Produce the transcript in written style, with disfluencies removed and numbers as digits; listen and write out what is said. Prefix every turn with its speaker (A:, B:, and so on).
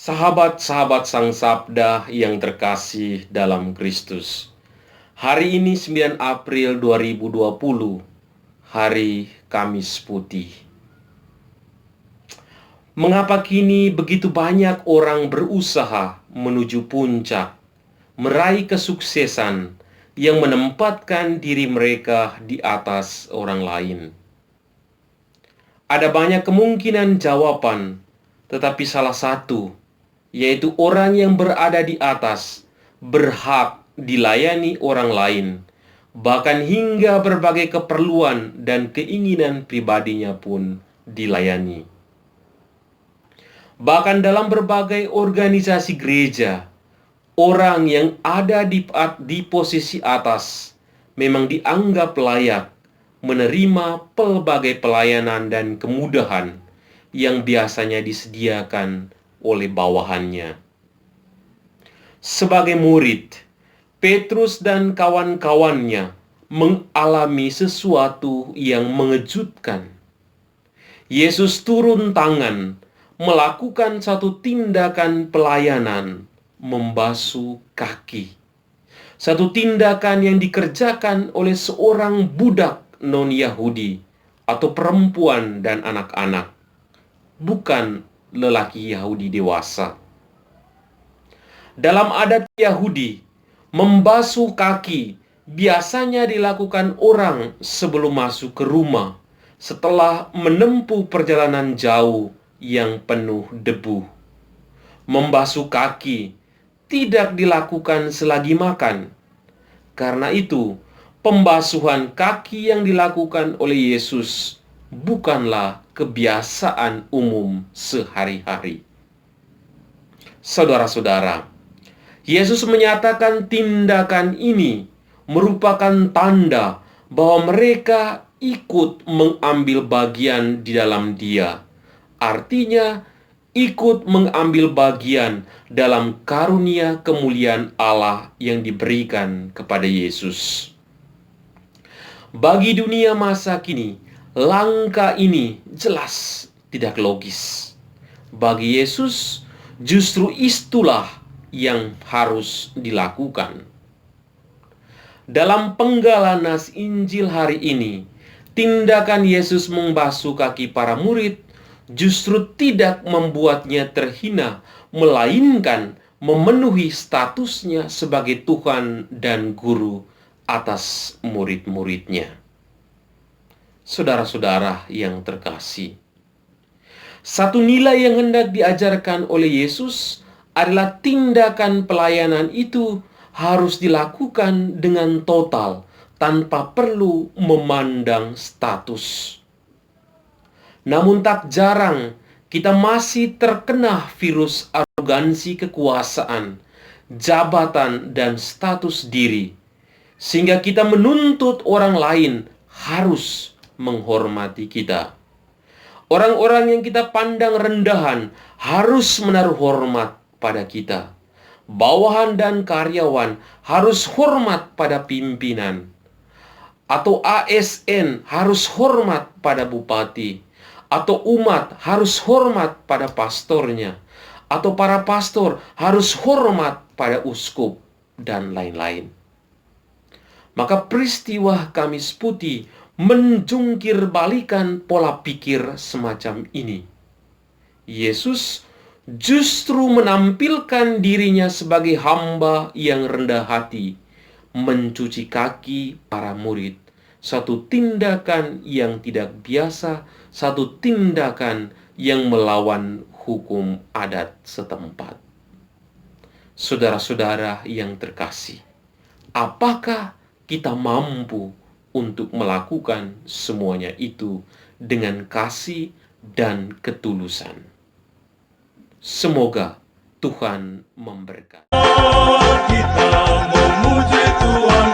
A: Sahabat-sahabat Sang Sabda yang terkasih dalam Kristus. Hari ini 9 April 2020, hari Kamis Putih. Mengapa kini begitu banyak orang berusaha menuju puncak, meraih kesuksesan yang menempatkan diri mereka di atas orang lain? Ada banyak kemungkinan jawaban, tetapi salah satu, yaitu orang yang berada di atas berhak dilayani orang lain, bahkan hingga berbagai keperluan dan keinginan pribadinya pun dilayani. Bahkan dalam berbagai organisasi gereja, orang yang ada di posisi atas memang dianggap layak menerima pelbagai pelayanan dan kemudahan yang biasanya disediakan oleh bawahannya. Sebagai murid, Petrus dan kawan-kawannya mengalami sesuatu yang mengejutkan. Yesus turun tangan melakukan satu tindakan pelayanan, membasuh kaki. Satu tindakan yang dikerjakan oleh seorang budak non-Yahudi atau perempuan dan anak-anak, bukan lelaki Yahudi dewasa. Dalam adat Yahudi, membasuh kaki biasanya dilakukan orang sebelum masuk ke rumah setelah menempuh perjalanan jauh yang penuh debu. Membasuh kaki tidak dilakukan selagi makan. Karena itu, pembasuhan kaki yang dilakukan oleh Yesus bukanlah kebiasaan umum sehari-hari. Saudara-saudara, Yesus menyatakan tindakan ini merupakan tanda bahwa mereka ikut mengambil bagian di dalam Dia. Artinya, ikut mengambil bagian dalam karunia kemuliaan Allah yang diberikan kepada Yesus. Bagi dunia masa kini, langkah ini jelas tidak logis. Bagi Yesus, justru itulah yang harus dilakukan. Dalam penggalan nas Injil hari ini, tindakan Yesus membasuh kaki para murid justru tidak membuatnya terhina, melainkan memenuhi statusnya sebagai Tuhan dan Guru atas murid-muridnya. Saudara-saudara yang terkasih, satu nilai yang hendak diajarkan oleh Yesus adalah tindakan pelayanan itu harus dilakukan dengan total, tanpa perlu memandang status. Namun tak jarang kita masih terkena virus arogansi kekuasaan, jabatan, dan status diri, sehingga kita menuntut orang lain harus menghormati kita. Orang-orang yang kita pandang rendahan harus menaruh hormat pada kita. Bawahan dan karyawan harus hormat pada pimpinan. Atau ASN harus hormat pada bupati. Atau umat harus hormat pada pastornya. Atau para pastor harus hormat pada uskup, dan lain-lain. Maka peristiwa Kamis Putih menjungkir balikan pola pikir semacam ini. Yesus justru menampilkan dirinya sebagai hamba yang rendah hati, mencuci kaki para murid. Satu tindakan yang tidak biasa, satu tindakan yang melawan hukum adat setempat. Saudara-saudara yang terkasih, apakah kita mampu untuk melakukan semuanya itu dengan kasih dan ketulusan? Semoga Tuhan memberkati.
B: Kita memuji Tuhan